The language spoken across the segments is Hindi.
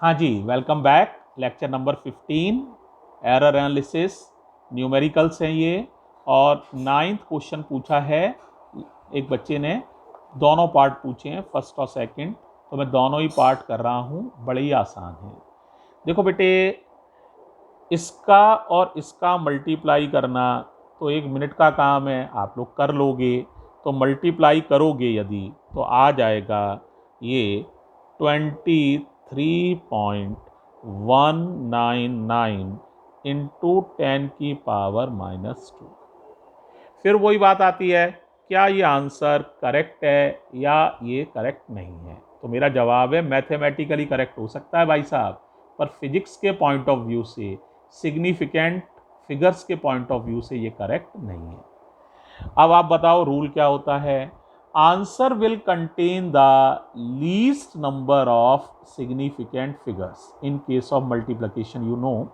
हाँ जी, welcome back. Lecture number 15 error analysis numericals हैं ये। और 9th क्वेश्चन पूछा है एक बच्चे ने, दोनों पार्ट पूछे हैं, फर्स्ट और सेकंड, तो मैं दोनों ही पार्ट कर रहा हूँ, बड़े ही आसान है। देखो बेटे, इसका और इसका मल्टीप्लाई करना तो 1 मिनट का काम है, आप लोग कर लोगे। तो मल्टीप्लाई करोगे यदि तो आ जाएगा ये 23.199 इंटू 10⁻⁻²। फिर वही बात आती है, क्या ये आंसर करेक्ट है या ये करेक्ट नहीं है। तो मेरा जवाब है मैथमेटिकली करेक्ट हो सकता है भाई साहब, पर फिजिक्स के पॉइंट ऑफ व्यू से, सिग्निफिकेंट फिगर्स के पॉइंट ऑफ व्यू से ये करेक्ट नहीं है। अब आप बताओ रूल क्या होता है। Answer will contain the least number of significant figures in case of multiplication. You know,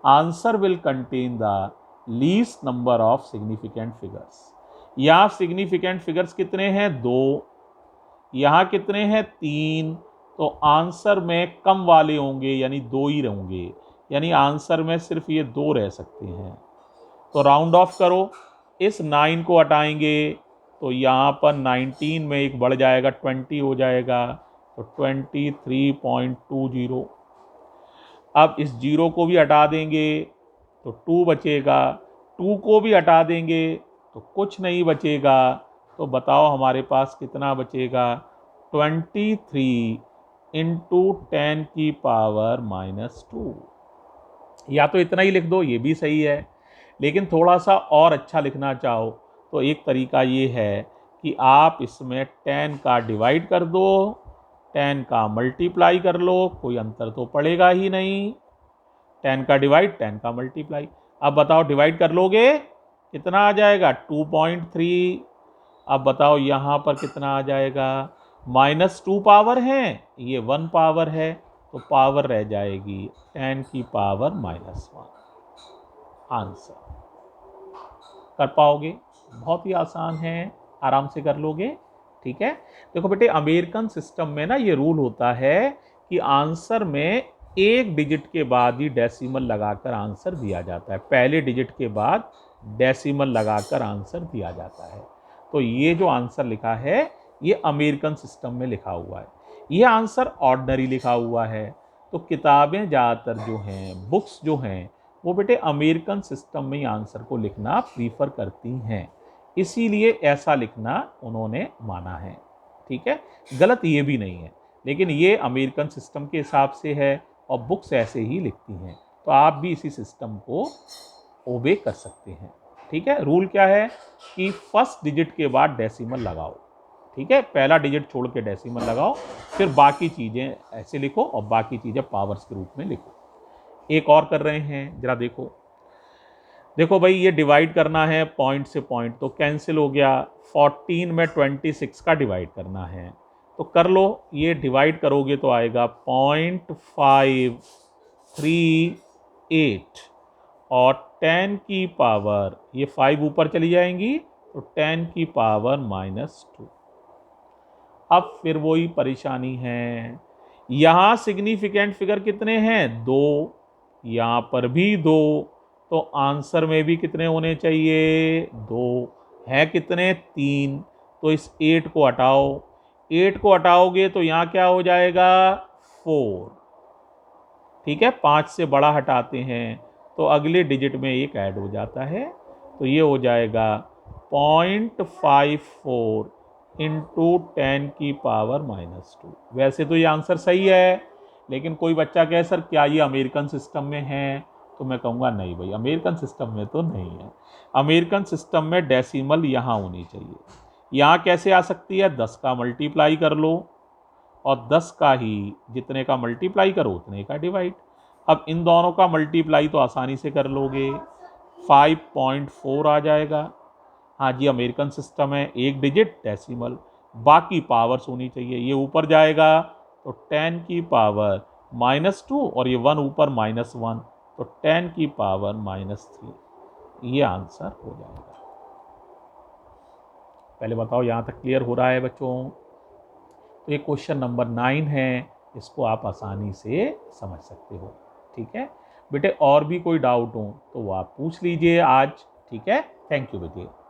answer will contain the least number of significant figures. यहां सिग्निफिकेंट फिगर्स कितने हैं? 2। यहां कितने हैं? 3। तो आंसर में कम वाले होंगे, यानी 2 ही होंगे, यानी आंसर में सिर्फ ये 2 रह सकते हैं। तो राउंड ऑफ करो, इस 9 को हटाएंगे तो यहाँ पर 19 में एक बढ़ जाएगा, 20 हो जाएगा, तो 23.20। अब इस 0 को भी हटा देंगे तो 2 बचेगा, 2 को भी हटा देंगे तो कुछ नहीं बचेगा। तो बताओ हमारे पास कितना बचेगा? 23 इंटू 10⁻⁻²। या तो इतना ही लिख दो, ये भी सही है, लेकिन थोड़ा सा और अच्छा लिखना चाहो तो एक तरीका ये है कि आप इसमें 10 का डिवाइड कर दो, 10 का मल्टीप्लाई कर लो, कोई अंतर तो पड़ेगा ही नहीं। 10 का डिवाइड, 10 का मल्टीप्लाई। अब बताओ डिवाइड कर लोगे कितना आ जाएगा? 2.3। अब बताओ यहाँ पर कितना आ जाएगा? -2 पावर है, ये 1 पावर है, तो पावर रह जाएगी 10⁻⁻1। आंसर कर पाओगे? बहुत ही आसान है, आराम से कर लोगे। ठीक है। देखो बेटे, अमेरिकन सिस्टम में ना ये रूल होता है कि आंसर में एक डिजिट के बाद ही डेसिमल लगाकर आंसर दिया जाता है। पहले डिजिट के बाद डेसिमल लगाकर आंसर दिया जाता है। तो ये जो आंसर लिखा है, ये अमेरिकन सिस्टम में लिखा हुआ है। ये आंसर ऑर्डिनरी लिखा हुआ है। तो किताबें ज़्यादातर जो हैं, बुक्स जो हैं, वो बेटे अमेरिकन सिस्टम में ही आंसर को लिखना प्रीफर करती हैं, इसीलिए ऐसा लिखना उन्होंने माना है। ठीक है, गलत ये भी नहीं है, लेकिन ये अमेरिकन सिस्टम के हिसाब से है और बुक्स ऐसे ही लिखती हैं। तो आप भी इसी सिस्टम को ओबे कर सकते हैं। ठीक है, रूल क्या है कि फर्स्ट डिजिट के बाद डेसिमल लगाओ। ठीक है, पहला डिजिट छोड़ के डेसिमल लगाओ, फिर बाकी चीज़ें ऐसे लिखो और बाकी चीज़ें पावर्स के रूप में लिखो। एक और कर रहे हैं, जरा देखो। देखो भाई, ये डिवाइड करना है पॉइंट से पॉइंट, तो कैंसिल हो गया। 14 में 26 का डिवाइड करना है, तो कर लो। ये डिवाइड करोगे तो आएगा 0.538, और 10 की पावर, ये 5 ऊपर चली जाएंगी तो 10⁻⁻2। अब फिर वही परेशानी है, यहाँ सिग्निफिकेंट फिगर कितने हैं? 2। यहाँ पर भी 2, तो आंसर में भी कितने होने चाहिए? 2 है, कितने? 3। तो इस 8 को हटाओ, 8 को हटाओगे तो यहाँ क्या हो जाएगा? 4। ठीक है, 5 से बड़ा हटाते हैं तो अगले डिजिट में 1 ऐड हो जाता है, तो ये हो जाएगा 0.54 इंटू 10⁻⁻²। वैसे तो ये आंसर सही है, लेकिन कोई बच्चा कहे सर क्या ये अमेरिकन सिस्टम में है, तो मैं कहूँगा नहीं भाई, अमेरिकन सिस्टम में तो नहीं है। अमेरिकन सिस्टम में डेसिमल यहाँ होनी चाहिए। यहाँ कैसे आ सकती है? 10 का मल्टीप्लाई कर लो, और 10 का ही जितने का मल्टीप्लाई करो उतने का डिवाइड। अब इन दोनों का मल्टीप्लाई तो आसानी से कर लोगे, 5.4 आ जाएगा। हाँ जी, अमेरिकन सिस्टम है, एक डिजिट डेसिमल, बाकी पावर्स होनी चाहिए। ये ऊपर जाएगा तो 10⁻⁻2, और ये 1 ऊपर -1, तो 10⁻⁻3। ये आंसर हो जाएगा। पहले बताओ यहाँ तक क्लियर हो रहा है बच्चों? तो ये क्वेश्चन नंबर 9 है, इसको आप आसानी से समझ सकते हो। ठीक है बेटे, और भी कोई डाउट हो तो वो आप पूछ लीजिए आज। ठीक है, थैंक यू बेटे।